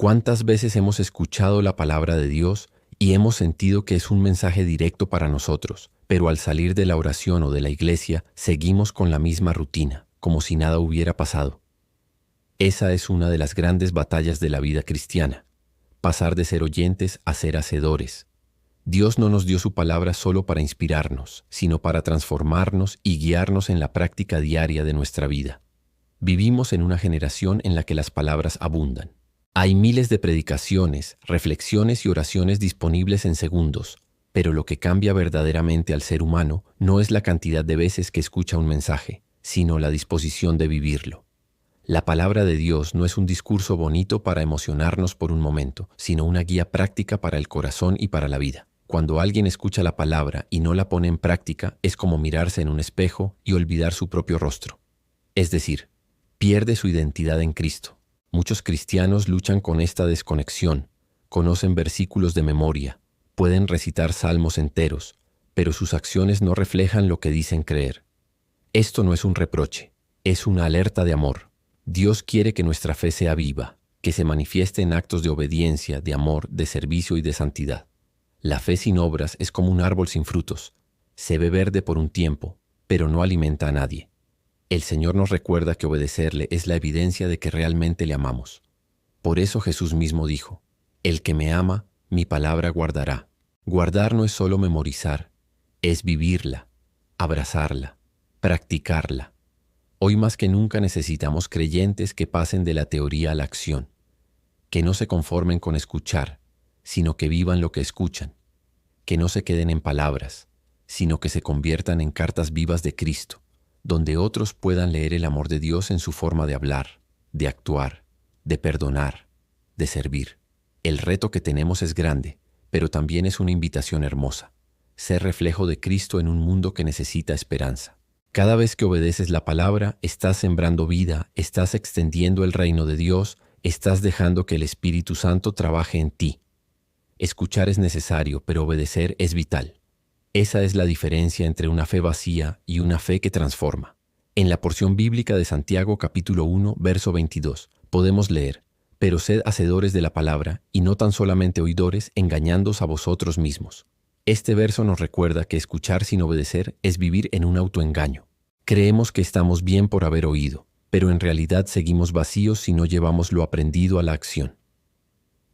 ¿Cuántas veces hemos escuchado la palabra de Dios y hemos sentido que es un mensaje directo para nosotros, pero al salir de la oración o de la iglesia seguimos con la misma rutina, como si nada hubiera pasado? Esa es una de las grandes batallas de la vida cristiana, pasar de ser oyentes a ser hacedores. Dios no nos dio su palabra solo para inspirarnos, sino para transformarnos y guiarnos en la práctica diaria de nuestra vida. Vivimos en una generación en la que las palabras abundan. Hay miles de predicaciones, reflexiones y oraciones disponibles en segundos, pero lo que cambia verdaderamente al ser humano no es la cantidad de veces que escucha un mensaje, sino la disposición de vivirlo. La palabra de Dios no es un discurso bonito para emocionarnos por un momento, sino una guía práctica para el corazón y para la vida. Cuando alguien escucha la palabra y no la pone en práctica, es como mirarse en un espejo y olvidar su propio rostro. Es decir, pierde su identidad en Cristo. Muchos cristianos luchan con esta desconexión, conocen versículos de memoria, pueden recitar salmos enteros, pero sus acciones no reflejan lo que dicen creer. Esto no es un reproche, es una alerta de amor. Dios quiere que nuestra fe sea viva, que se manifieste en actos de obediencia, de amor, de servicio y de santidad. La fe sin obras es como un árbol sin frutos. Se ve verde por un tiempo, pero no alimenta a nadie. El Señor nos recuerda que obedecerle es la evidencia de que realmente le amamos. Por eso Jesús mismo dijo: «El que me ama, mi palabra guardará». Guardar no es solo memorizar, es vivirla, abrazarla, practicarla. Hoy más que nunca necesitamos creyentes que pasen de la teoría a la acción, que no se conformen con escuchar, sino que vivan lo que escuchan, que no se queden en palabras, sino que se conviertan en cartas vivas de Cristo, donde otros puedan leer el amor de Dios en su forma de hablar, de actuar, de perdonar, de servir. El reto que tenemos es grande, pero también es una invitación hermosa: ser reflejo de Cristo en un mundo que necesita esperanza. Cada vez que obedeces la palabra, estás sembrando vida, estás extendiendo el reino de Dios, estás dejando que el Espíritu Santo trabaje en ti. Escuchar es necesario, pero obedecer es vital. Esa es la diferencia entre una fe vacía y una fe que transforma. En la porción bíblica de Santiago capítulo 1, verso 22, podemos leer: «Pero sed hacedores de la palabra, y no tan solamente oidores, engañándoos a vosotros mismos». Este verso nos recuerda que escuchar sin obedecer es vivir en un autoengaño. Creemos que estamos bien por haber oído, pero en realidad seguimos vacíos si no llevamos lo aprendido a la acción.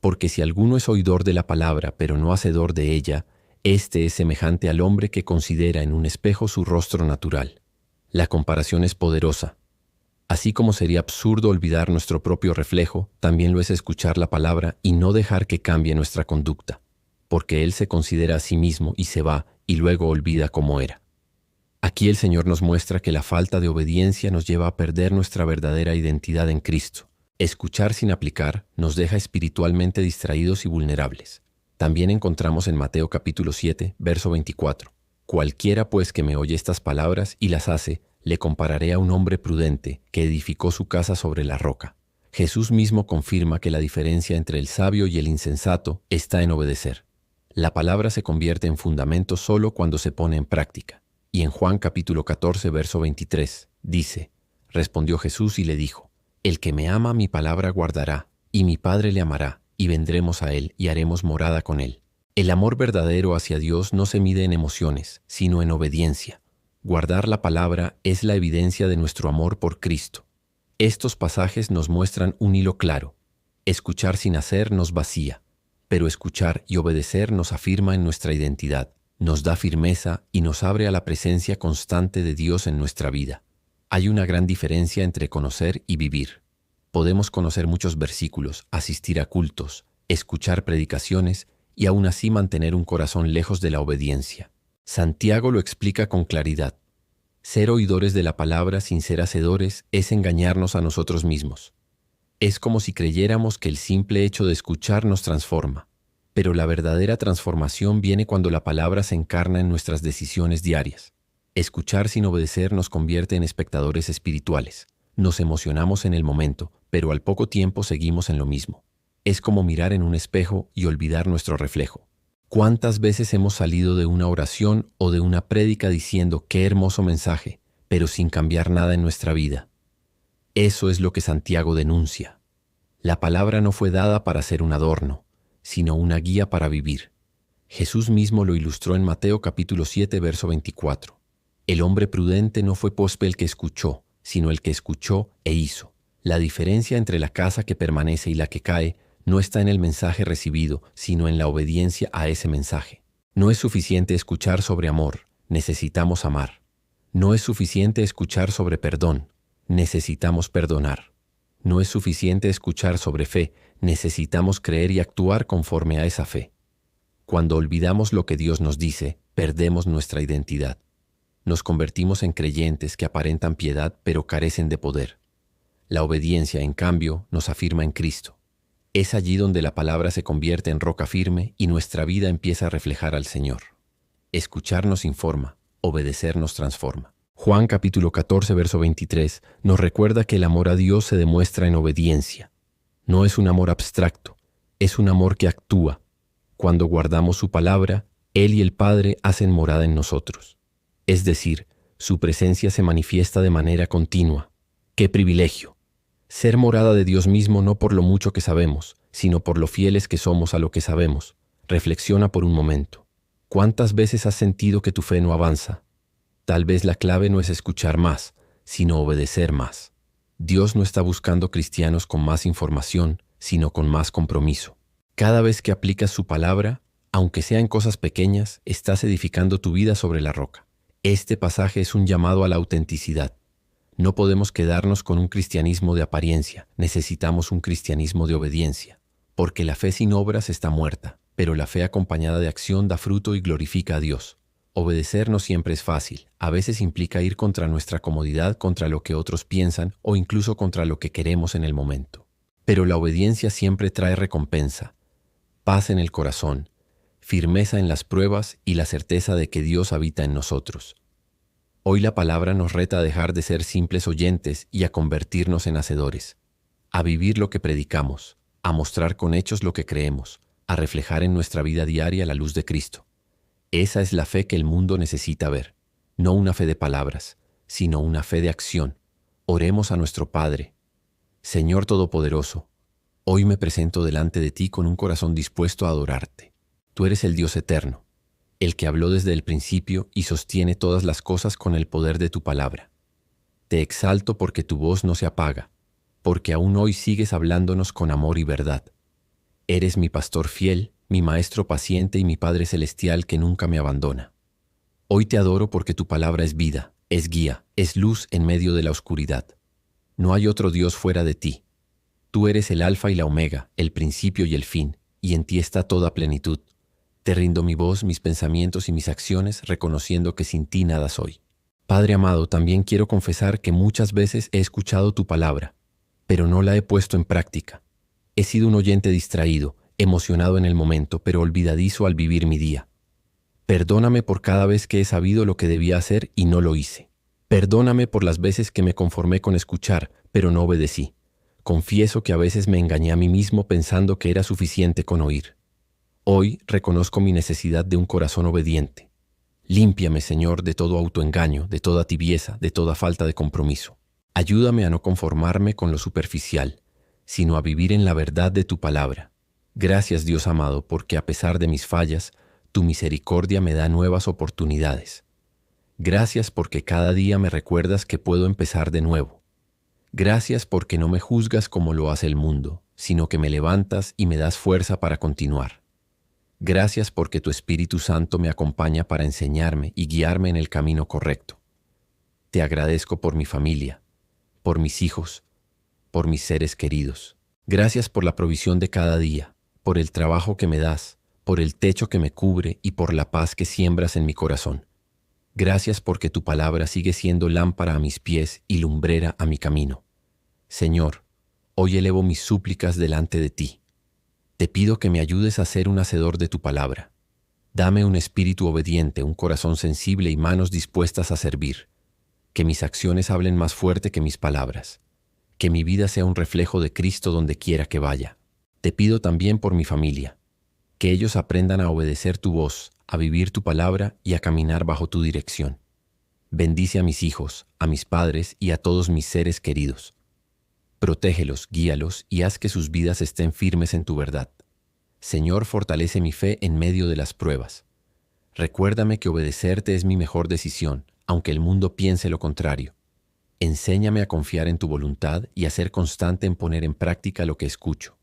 Porque si alguno es oidor de la palabra, pero no hacedor de ella, este es semejante al hombre que considera en un espejo su rostro natural. La comparación es poderosa. Así como sería absurdo olvidar nuestro propio reflejo, también lo es escuchar la palabra y no dejar que cambie nuestra conducta, porque él se considera a sí mismo y se va y luego olvida cómo era. Aquí el Señor nos muestra que la falta de obediencia nos lleva a perder nuestra verdadera identidad en Cristo. Escuchar sin aplicar nos deja espiritualmente distraídos y vulnerables. También encontramos en Mateo capítulo 7, verso 24: «Cualquiera pues que me oye estas palabras y las hace, le compararé a un hombre prudente que edificó su casa sobre la roca». Jesús mismo confirma que la diferencia entre el sabio y el insensato está en obedecer. La palabra se convierte en fundamento solo cuando se pone en práctica. Y en Juan capítulo 14, verso 23, dice: «Respondió Jesús y le dijo: El que me ama mi palabra guardará, y mi Padre le amará, y vendremos a él y haremos morada con él». El amor verdadero hacia Dios no se mide en emociones, sino en obediencia. Guardar la palabra es la evidencia de nuestro amor por Cristo. Estos pasajes nos muestran un hilo claro: escuchar sin hacer nos vacía, pero escuchar y obedecer nos afirma en nuestra identidad, nos da firmeza y nos abre a la presencia constante de Dios en nuestra vida. Hay una gran diferencia entre conocer y vivir. Podemos conocer muchos versículos, asistir a cultos, escuchar predicaciones y aún así mantener un corazón lejos de la obediencia. Santiago lo explica con claridad: ser oidores de la palabra sin ser hacedores es engañarnos a nosotros mismos. Es como si creyéramos que el simple hecho de escuchar nos transforma, pero la verdadera transformación viene cuando la palabra se encarna en nuestras decisiones diarias. Escuchar sin obedecer nos convierte en espectadores espirituales. Nos emocionamos en el momento, pero al poco tiempo seguimos en lo mismo. Es como mirar en un espejo y olvidar nuestro reflejo. ¿Cuántas veces hemos salido de una oración o de una prédica diciendo qué hermoso mensaje, pero sin cambiar nada en nuestra vida? Eso es lo que Santiago denuncia. La palabra no fue dada para ser un adorno, sino una guía para vivir. Jesús mismo lo ilustró en Mateo capítulo 7, verso 24. El hombre prudente no fue el que escuchó, sino el que escuchó e hizo. La diferencia entre la casa que permanece y la que cae no está en el mensaje recibido, sino en la obediencia a ese mensaje. No es suficiente escuchar sobre amor, necesitamos amar. No es suficiente escuchar sobre perdón, necesitamos perdonar. No es suficiente escuchar sobre fe, necesitamos creer y actuar conforme a esa fe. Cuando olvidamos lo que Dios nos dice, perdemos nuestra identidad. Nos convertimos en creyentes que aparentan piedad pero carecen de poder. La obediencia, en cambio, nos afirma en Cristo. Es allí donde la palabra se convierte en roca firme y nuestra vida empieza a reflejar al Señor. Escuchar nos informa, obedecer nos transforma. Juan capítulo 14, verso 23 nos recuerda que el amor a Dios se demuestra en obediencia. No es un amor abstracto, es un amor que actúa. Cuando guardamos su palabra, Él y el Padre hacen morada en nosotros. Es decir, su presencia se manifiesta de manera continua. ¡Qué privilegio! Ser morada de Dios mismo no por lo mucho que sabemos, sino por lo fieles que somos a lo que sabemos. Reflexiona por un momento. ¿Cuántas veces has sentido que tu fe no avanza? Tal vez la clave no es escuchar más, sino obedecer más. Dios no está buscando cristianos con más información, sino con más compromiso. Cada vez que aplicas su palabra, aunque sean cosas pequeñas, estás edificando tu vida sobre la roca. Este pasaje es un llamado a la autenticidad. No podemos quedarnos con un cristianismo de apariencia, necesitamos un cristianismo de obediencia. Porque la fe sin obras está muerta, pero la fe acompañada de acción da fruto y glorifica a Dios. Obedecer no siempre es fácil, a veces implica ir contra nuestra comodidad, contra lo que otros piensan o incluso contra lo que queremos en el momento. Pero la obediencia siempre trae recompensa, paz en el corazón, firmeza en las pruebas y la certeza de que Dios habita en nosotros. Hoy la palabra nos reta a dejar de ser simples oyentes y a convertirnos en hacedores, a vivir lo que predicamos, a mostrar con hechos lo que creemos, a reflejar en nuestra vida diaria la luz de Cristo. Esa es la fe que el mundo necesita ver, no una fe de palabras, sino una fe de acción. Oremos a nuestro Padre. Señor Todopoderoso, hoy me presento delante de ti con un corazón dispuesto a adorarte. Tú eres el Dios eterno, el que habló desde el principio y sostiene todas las cosas con el poder de tu palabra. Te exalto porque tu voz no se apaga, porque aún hoy sigues hablándonos con amor y verdad. Eres mi pastor fiel, mi maestro paciente y mi Padre celestial que nunca me abandona. Hoy te adoro porque tu palabra es vida, es guía, es luz en medio de la oscuridad. No hay otro Dios fuera de ti. Tú eres el Alfa y la Omega, el principio y el fin, y en ti está toda plenitud. Te rindo mi voz, mis pensamientos y mis acciones, reconociendo que sin ti nada soy. Padre amado, también quiero confesar que muchas veces he escuchado tu palabra, pero no la he puesto en práctica. He sido un oyente distraído, emocionado en el momento, pero olvidadizo al vivir mi día. Perdóname por cada vez que he sabido lo que debía hacer y no lo hice. Perdóname por las veces que me conformé con escuchar, pero no obedecí. Confieso que a veces me engañé a mí mismo pensando que era suficiente con oír. Hoy reconozco mi necesidad de un corazón obediente. Límpiame, Señor, de todo autoengaño, de toda tibieza, de toda falta de compromiso. Ayúdame a no conformarme con lo superficial, sino a vivir en la verdad de tu palabra. Gracias, Dios amado, porque a pesar de mis fallas, tu misericordia me da nuevas oportunidades. Gracias porque cada día me recuerdas que puedo empezar de nuevo. Gracias porque no me juzgas como lo hace el mundo, sino que me levantas y me das fuerza para continuar. Gracias porque tu Espíritu Santo me acompaña para enseñarme y guiarme en el camino correcto. Te agradezco por mi familia, por mis hijos, por mis seres queridos. Gracias por la provisión de cada día, por el trabajo que me das, por el techo que me cubre y por la paz que siembras en mi corazón. Gracias porque tu palabra sigue siendo lámpara a mis pies y lumbrera a mi camino. Señor, hoy elevo mis súplicas delante de ti. Te pido que me ayudes a ser un hacedor de tu palabra. Dame un espíritu obediente, un corazón sensible y manos dispuestas a servir. Que mis acciones hablen más fuerte que mis palabras. Que mi vida sea un reflejo de Cristo donde quiera que vaya. Te pido también por mi familia. Que ellos aprendan a obedecer tu voz, a vivir tu palabra y a caminar bajo tu dirección. Bendice a mis hijos, a mis padres y a todos mis seres queridos. Protégelos, guíalos y haz que sus vidas estén firmes en tu verdad. Señor, fortalece mi fe en medio de las pruebas. Recuérdame que obedecerte es mi mejor decisión, aunque el mundo piense lo contrario. Enséñame a confiar en tu voluntad y a ser constante en poner en práctica lo que escucho.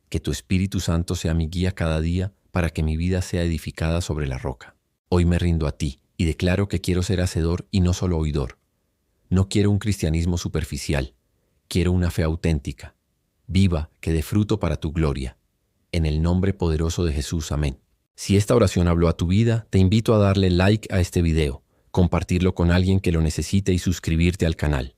Que tu Espíritu Santo sea mi guía cada día para que mi vida sea edificada sobre la roca. Hoy me rindo a ti y declaro que quiero ser hacedor y no solo oidor. No quiero un cristianismo superficial, quiero una fe auténtica, viva, que dé fruto para tu gloria. En el nombre poderoso de Jesús, amén. Si esta oración habló a tu vida, te invito a darle like a este video, compartirlo con alguien que lo necesite y suscribirte al canal.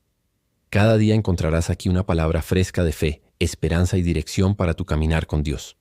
Cada día encontrarás aquí una palabra fresca de fe, esperanza y dirección para tu caminar con Dios.